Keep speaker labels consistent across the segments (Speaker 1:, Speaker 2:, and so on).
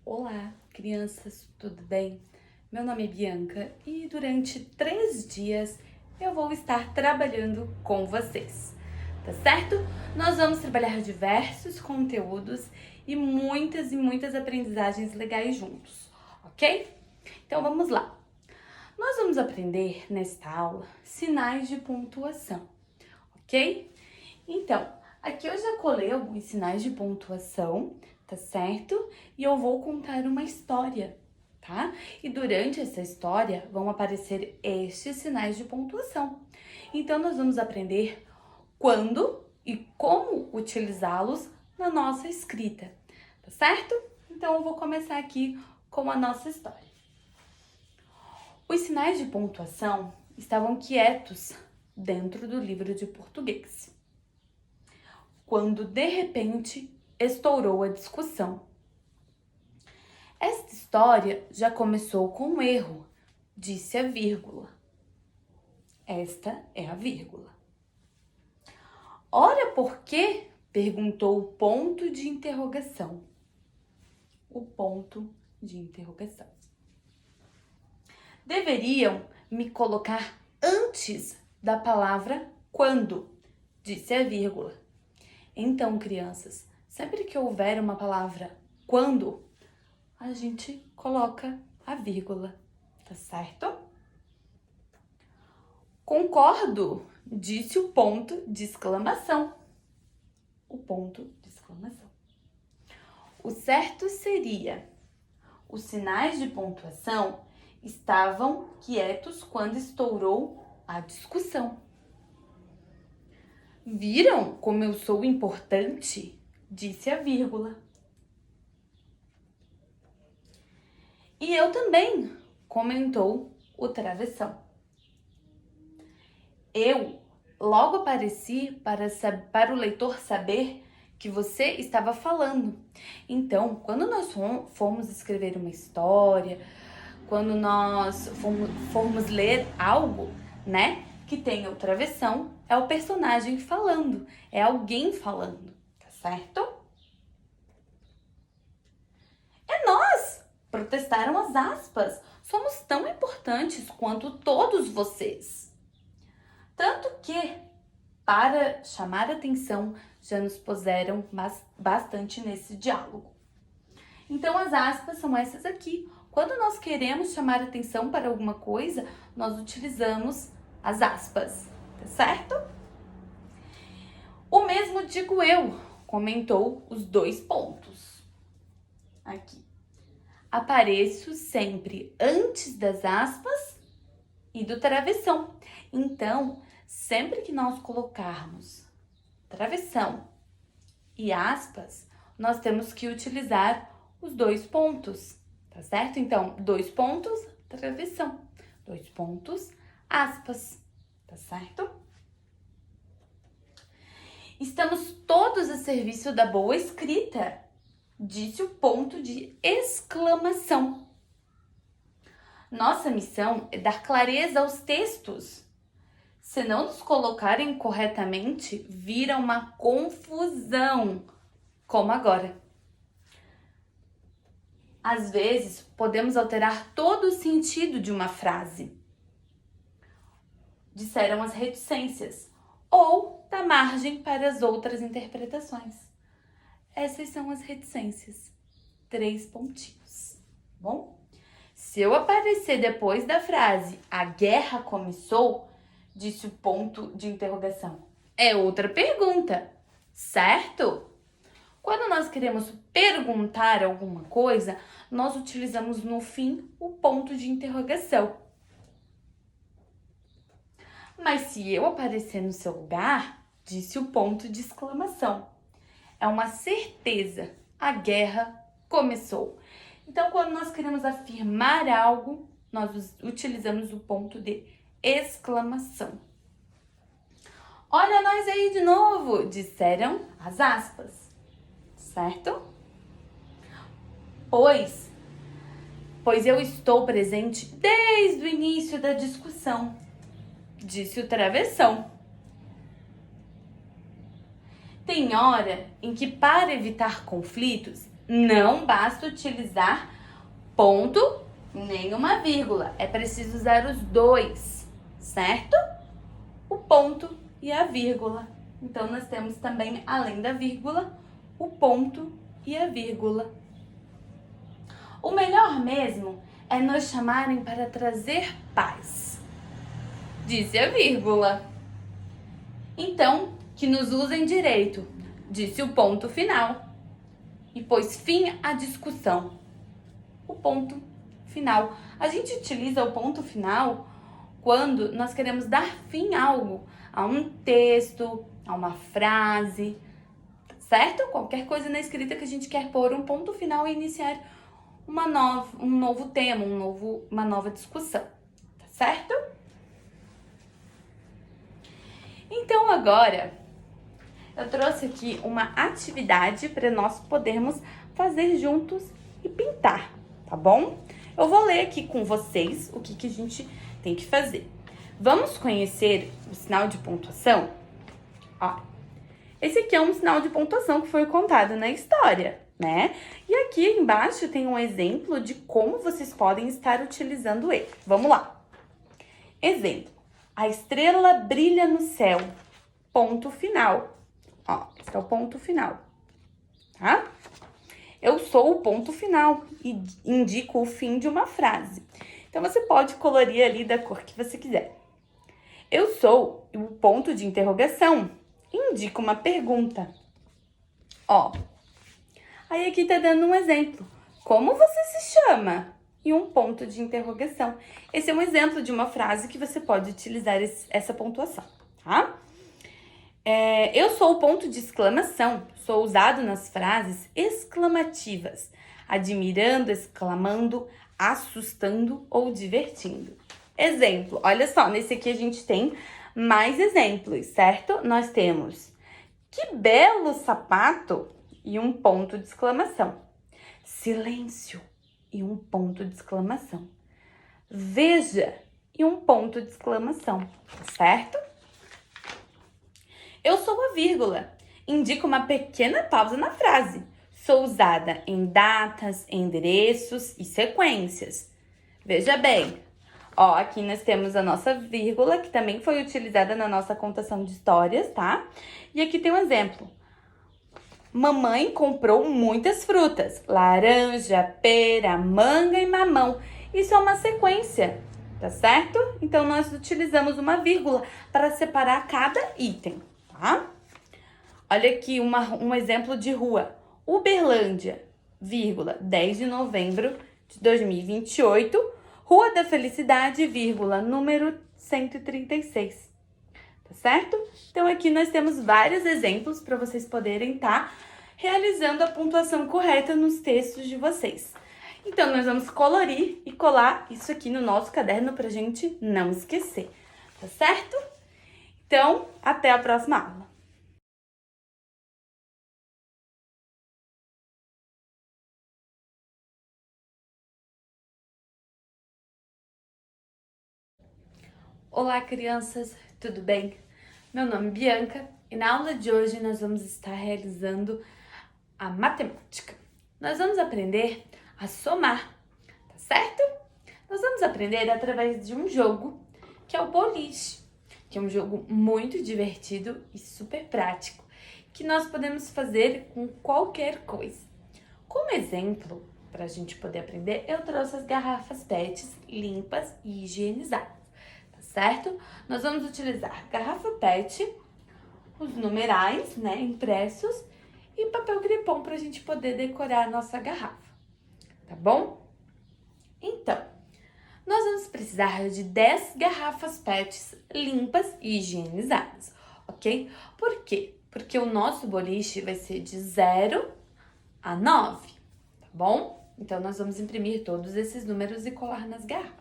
Speaker 1: Olá, crianças, tudo bem? Meu nome é Bianca e durante 3 dias eu vou estar trabalhando com vocês, tá certo? Nós vamos trabalhar diversos conteúdos e muitas aprendizagens legais juntos, ok? Então vamos lá. Nós vamos aprender nesta aula sinais de pontuação, ok? Então, aqui eu já colei alguns sinais de pontuação, tá certo? E eu vou contar uma história, tá? E durante essa história vão aparecer estes sinais de pontuação. Então, nós vamos aprender quando e como utilizá-los na nossa escrita, tá certo? Então, eu vou começar aqui com a nossa história. Os sinais de pontuação estavam quietos dentro do livro de português, quando de repente estourou a discussão. Esta história já começou com um erro, disse a vírgula. Esta é a vírgula. Ora, por quê? Perguntou o ponto de interrogação. O ponto de interrogação. Deveriam me colocar antes da palavra quando, disse a vírgula. Então, crianças, sempre que houver uma palavra quando, a gente coloca a vírgula, tá certo? Concordo, disse o ponto de exclamação. O ponto de exclamação. O certo seria: os sinais de pontuação estavam quietos quando estourou a discussão. Viram como eu sou importante? Disse a vírgula. E eu também, comentou o travessão. Eu logo apareci para o leitor saber que você estava falando. Então, quando nós formos escrever uma história, quando nós formos ler algo, né, que tenha o travessão, é o personagem falando, é alguém falando, tá certo? É nós! Protestaram as aspas. Somos tão importantes quanto todos vocês. Tanto que, para chamar a atenção, já nos puseram bastante nesse diálogo. Então, as aspas são essas aqui. Quando nós queremos chamar atenção para alguma coisa, nós utilizamos as aspas, tá certo? O mesmo digo eu, comentou os 2 pontos. Aqui. Apareço sempre antes das aspas e do travessão. Então, sempre que nós colocarmos travessão e aspas, nós temos que utilizar os 2 pontos, tá certo? Então, 2 pontos, travessão. 2 pontos, aspas, tá certo? Estamos todos a serviço da boa escrita, disse o ponto de exclamação. Nossa missão é dar clareza aos textos. Se não nos colocarem corretamente, vira uma confusão, como agora. Às vezes, podemos alterar todo o sentido de uma frase, disseram as reticências, ou dar margem para as outras interpretações. Essas são as reticências. 3 pontinhos, bom? Se eu aparecer depois da frase "a guerra começou", disse o ponto de interrogação, é outra pergunta, certo? Quando nós queremos perguntar alguma coisa, nós utilizamos no fim o ponto de interrogação. Mas se eu aparecer no seu lugar, disse o ponto de exclamação. É uma certeza, a guerra começou. Então, quando nós queremos afirmar algo, nós utilizamos o ponto de exclamação. Olha nós aí de novo, disseram as aspas, certo? Pois eu estou presente desde o início da discussão, disse o travessão. Tem hora em que, para evitar conflitos, não basta utilizar ponto nem uma vírgula. É preciso usar os dois, certo? O ponto e a vírgula. Então, nós temos também, além da vírgula, o ponto e a vírgula. O melhor mesmo é nos chamarem para trazer paz, disse a vírgula. Então, que nos usem direito, disse o ponto final. E pôs fim à discussão. O ponto final. A gente utiliza o ponto final quando nós queremos dar fim a algo, a um texto, a uma frase, certo? Qualquer coisa na escrita que a gente quer pôr um ponto final e iniciar um novo tema, uma nova discussão, tá certo? Então agora eu trouxe aqui uma atividade para nós podermos fazer juntos e pintar, tá bom? Eu vou ler aqui com vocês o que a gente tem que fazer. Vamos conhecer o sinal de pontuação? Ó, esse aqui é um sinal de pontuação que foi contado na história, né? E aqui embaixo tem um exemplo de como vocês podem estar utilizando ele. Vamos lá. Exemplo. A estrela brilha no céu. Ponto final. Ó, esse é o ponto final, tá? Eu sou o ponto final e indico o fim de uma frase. Então, você pode colorir ali da cor que você quiser. Eu sou o ponto de interrogação. Indica uma pergunta. Ó, aí aqui tá dando um exemplo. Como você se chama? E um ponto de interrogação. Esse é um exemplo de uma frase que você pode utilizar essa pontuação, tá? Eu sou o ponto de exclamação. Sou usado nas frases exclamativas. Admirando, exclamando, assustando ou divertindo. Exemplo, olha só, nesse aqui a gente tem mais exemplos, certo? Nós temos que belo sapato e um ponto de exclamação. Silêncio e um ponto de exclamação. Veja e um ponto de exclamação, certo? Eu sou a vírgula. Indica uma pequena pausa na frase. Sou usada em datas, endereços e sequências. Veja bem. Ó, aqui nós temos a nossa vírgula, que também foi utilizada na nossa contação de histórias, tá? E aqui tem um exemplo. Mamãe comprou muitas frutas. Laranja, pera, manga e mamão. Isso é uma sequência, tá certo? Então, nós utilizamos uma vírgula para separar cada item, tá? Olha aqui um exemplo de rua. Uberlândia, vírgula, 10 de novembro de 2028, Rua da Felicidade, vírgula, número 136. Tá certo? Então, aqui nós temos vários exemplos para vocês poderem estar realizando a pontuação correta nos textos de vocês. Então, nós vamos colorir e colar isso aqui no nosso caderno para a gente não esquecer. Tá certo? Então, até a próxima aula. Olá, crianças, tudo bem? Meu nome é Bianca e na aula de hoje nós vamos estar realizando a matemática. Nós vamos aprender a somar, tá certo? Nós vamos aprender através de um jogo que é o boliche, que é um jogo muito divertido e super prático, que nós podemos fazer com qualquer coisa. Como exemplo, para a gente poder aprender, eu trouxe as garrafas PETs limpas e higienizadas. Certo? Nós vamos utilizar garrafa PET, os numerais, né, impressos e papel crepom para a gente poder decorar a nossa garrafa, tá bom? Então, nós vamos precisar de 10 garrafas PETs limpas e higienizadas, ok? Por quê? Porque o nosso boliche vai ser de 0 a 9, tá bom? Então, nós vamos imprimir todos esses números e colar nas garrafas.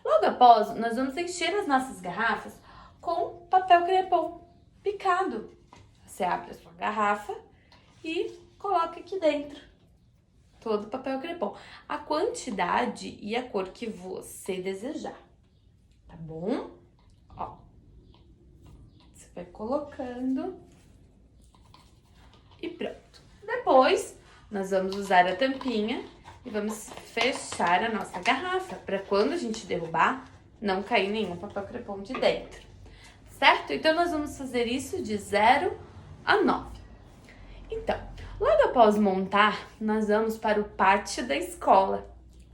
Speaker 1: Logo após, nós vamos encher as nossas garrafas com papel crepom picado. Você abre a sua garrafa e coloca aqui dentro todo o papel crepom. A quantidade e a cor que você desejar, tá bom? Ó, você vai colocando e pronto. Depois, nós vamos usar a tampinha e vamos fechar a nossa garrafa, para quando a gente derrubar, não cair nenhum papel crepom de dentro, certo? Então, nós vamos fazer isso de 0 a 9. Então, logo após montar, nós vamos para o pátio da escola.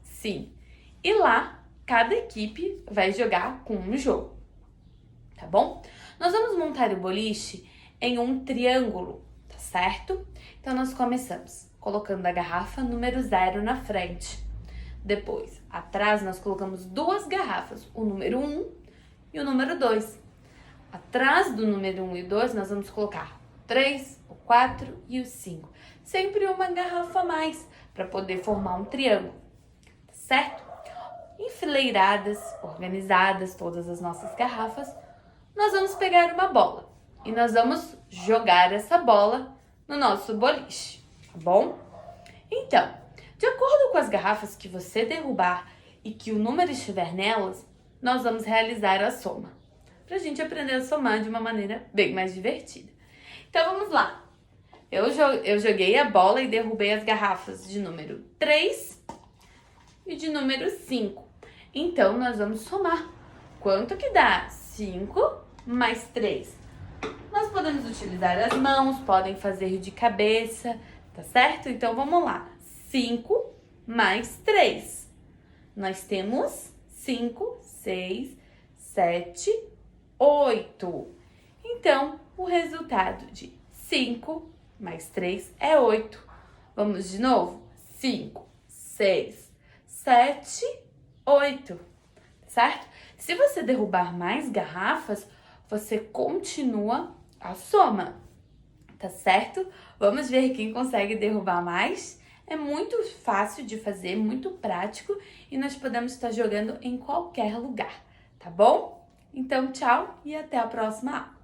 Speaker 1: Sim, e lá, cada equipe vai jogar com um jogo, tá bom? Nós vamos montar o boliche em um triângulo, tá certo? Então, nós começamos colocando a garrafa número 0 na frente. Depois, atrás, nós colocamos 2 garrafas, o número 1 e o número 2. Atrás do número 1 e 2, nós vamos colocar 3, o 4 e o 5. Sempre uma garrafa a mais, para poder formar um triângulo, certo? Enfileiradas, organizadas, todas as nossas garrafas, nós vamos pegar uma bola e nós vamos jogar essa bola no nosso boliche, tá bom? Então, de acordo com as garrafas que você derrubar e que o número estiver nelas, nós vamos realizar a soma, pra gente aprender a somar de uma maneira bem mais divertida. Então, vamos lá. Eu joguei a bola e derrubei as garrafas de número 3 e de número 5. Então, nós vamos somar. Quanto que dá? 5 mais 3. Nós podemos utilizar as mãos, podem fazer de cabeça, tá certo? Então, vamos lá. 5 mais 3. Nós temos 5, 6, 7, 8. Então, o resultado de 5 mais 3 é 8. Vamos de novo? 5, 6, 7, 8. Certo? Se você derrubar mais garrafas, você continua a soma. Tá certo? Vamos ver quem consegue derrubar mais. É muito fácil de fazer, muito prático e nós podemos estar jogando em qualquer lugar, tá bom? Então, tchau e até a próxima aula.